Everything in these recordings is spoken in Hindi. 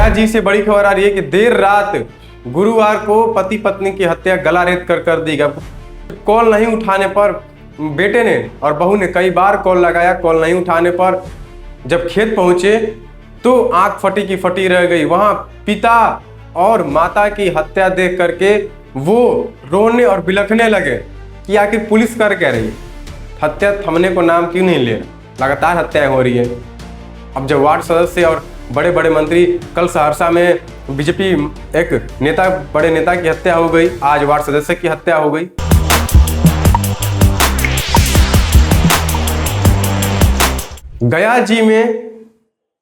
गया जी से बड़ी खबर आ रही है कि देर रात गुरुवार को पति पत्नी की हत्या गला रेत कर दी गई। कॉल नहीं उठाने पर बेटे ने और बहू ने कई बार कॉल लगाया, कॉल नहीं उठाने पर जब खेत पहुंचे तो आंख फटी की फटी रह गई। वहां पिता और माता की हत्या देख करके वो रोने और बिलखने लगे कि आखिर पुलिस कर क्या रही है, हत्या थमने को नाम क्यों नहीं ले रहा, लगातार हत्याएं हो रही है। अब जब वार्ड सदस्य और बड़े बड़े मंत्री, कल सहरसा में बीजेपी एक नेता, बड़े नेता की हत्या हो गई, आज वार्ड सदस्य की हत्या हो गई। गया जी में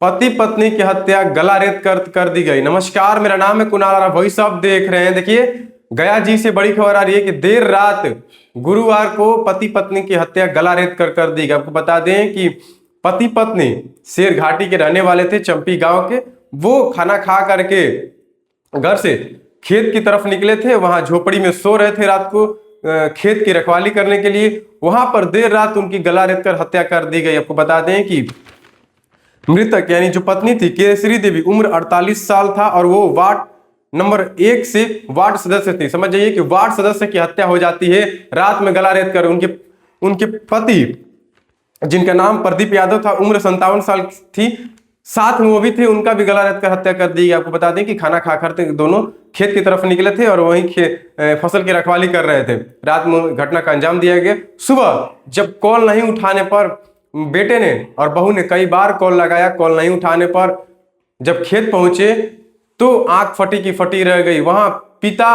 पति पत्नी की हत्या गला रेत कर दी गई। नमस्कार, मेरा नाम है कुणाल और वही सब देख रहे हैं। देखिए, गया जी से बड़ी खबर आ रही है कि देर रात गुरुवार को पति पत्नी की हत्या गला रेत कर दी गई। आपको बता दें कि पति पत्नी शेर घाटी के रहने वाले थे, चंपी गांव के। वो खाना खा करके घर से खेत की तरफ निकले थे। वहां झोपड़ी में सो रहे थे रात को खेत की रखवाली करने के लिए। वहां पर देर रात उनकी गला रेत कर हत्या कर दी गई। आपको बता दें कि मृतक यानी जो पत्नी थी केसरी देवी, उम्र 48 साल था और वो वार्ड नंबर 1 से वार्ड सदस्य थी। समझ जाइए कि वार्ड सदस्य की हत्या हो जाती है रात में गला रेत कर। उनके पति जिनका नाम प्रदीप यादव था, उम्र 57 साल थी, साथ में वो भी थे, उनका भी गला रेत कर हत्या कर दी गई। आपको बता दें कि खाना खा कर दोनों खेत की तरफ निकले थे और वहीं फसल की रखवाली कर रहे थे। रात में घटना का अंजाम दिया गया। सुबह जब कॉल नहीं उठाने पर बेटे ने और बहू ने कई बार कॉल लगाया, कॉल नहीं उठाने पर जब खेत पहुंचे तो आंख फटी की फटी रह गई। वहां पिता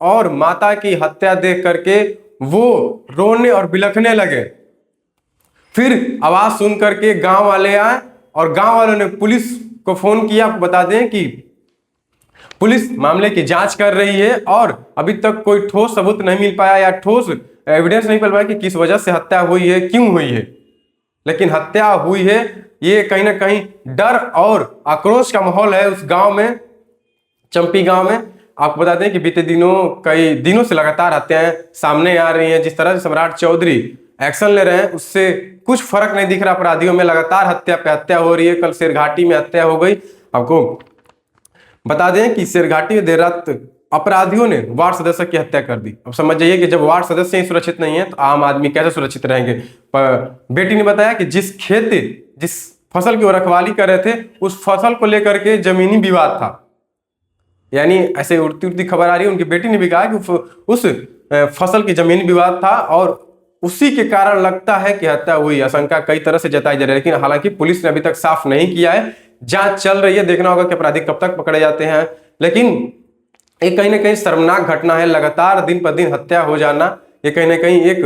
और माता की हत्या देख करके वो रोने और बिलखने लगे। फिर आवाज सुन करके गांव वाले आए और गांव वालों ने पुलिस को फोन किया। आपको बता दें कि पुलिस मामले की जांच कर रही है और अभी तक कोई ठोस सबूत नहीं मिल पाया या ठोस एविडेंस नहीं मिल पाया कि किस वजह से हत्या हुई है, क्यों हुई है। लेकिन हत्या हुई है, ये कहीं ना कहीं डर और आक्रोश का माहौल है उस गांव में, चंपी गांव में। आपको बता दें कि बीते दिनों कई दिनों से लगातार हत्याएं सामने आ रही हैं। जिस तरह से सम्राट चौधरी एक्शन ले रहे हैं उससे कुछ फर्क नहीं दिख रहा अपराधियों में, लगातार हत्या पे हत्या हो रही है। कल शेरघाटी में हत्या हो गई। आपको बता दें कि शेरघाटी में देर रात अपराधियों ने वार्ड सदस्य की हत्या कर दी। अब समझ जाइए कि जब वार्ड सदस्य ही सुरक्षित नहीं है तो आम आदमी कैसे सुरक्षित रहेंगे। बेटी ने बताया कि जिस फसल की वो रखवाली कर रहे थे उस फसल को लेकर के जमीनी विवाद था। यानी ऐसे उड़ती उड़ती खबर आ रही है, उनकी बेटी ने भी कहा कि उस फसल की जमीनी विवाद था और उसी के कारण लगता है कि हत्या हुई। आशंका कई तरह से जताई जा रही है, लेकिन हालांकि पुलिस ने अभी तक साफ नहीं किया है। जांच चल रही है, देखना होगा कि अपराधी कब तक पकड़े जाते हैं। लेकिन ये कहीं ना कहीं शर्मनाक घटना है। लगातार दिन पर दिन हत्या हो जाना, ये कहीं ना कहीं एक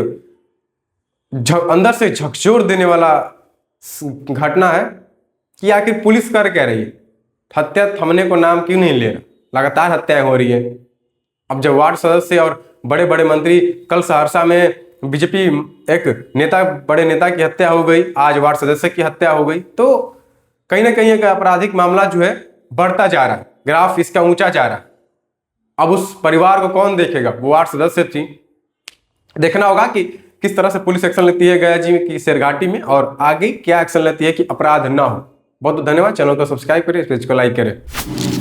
अंदर से झकझोर देने वाला घटना है कि आखिर पुलिस कर क्या रही है, हत्या थमने को नाम क्यों नहीं ले रहा, लगातार हत्याएं हो रही है। अब जब वार्ड सदस्य और बड़े बड़े मंत्री, कल सहरसा में बीजेपी एक नेता, बड़े नेता की हत्या हो गई, आज वार्ड सदस्य की हत्या हो गई, तो कहीं ना कहीं एक आपराधिक मामला जो है बढ़ता जा रहा है, ग्राफ इसका ऊंचा जा रहा है। अब उस परिवार को कौन देखेगा, वो वार्ड सदस्य थी। देखना होगा कि किस तरह से पुलिस एक्शन लेती है गया जी की शेरघाटी में और आगे क्या एक्शन लेती है कि अपराध ना हो। बहुत बहुत धन्यवाद। चैनल को सब्सक्राइब करें, इस पेज को लाइक करें।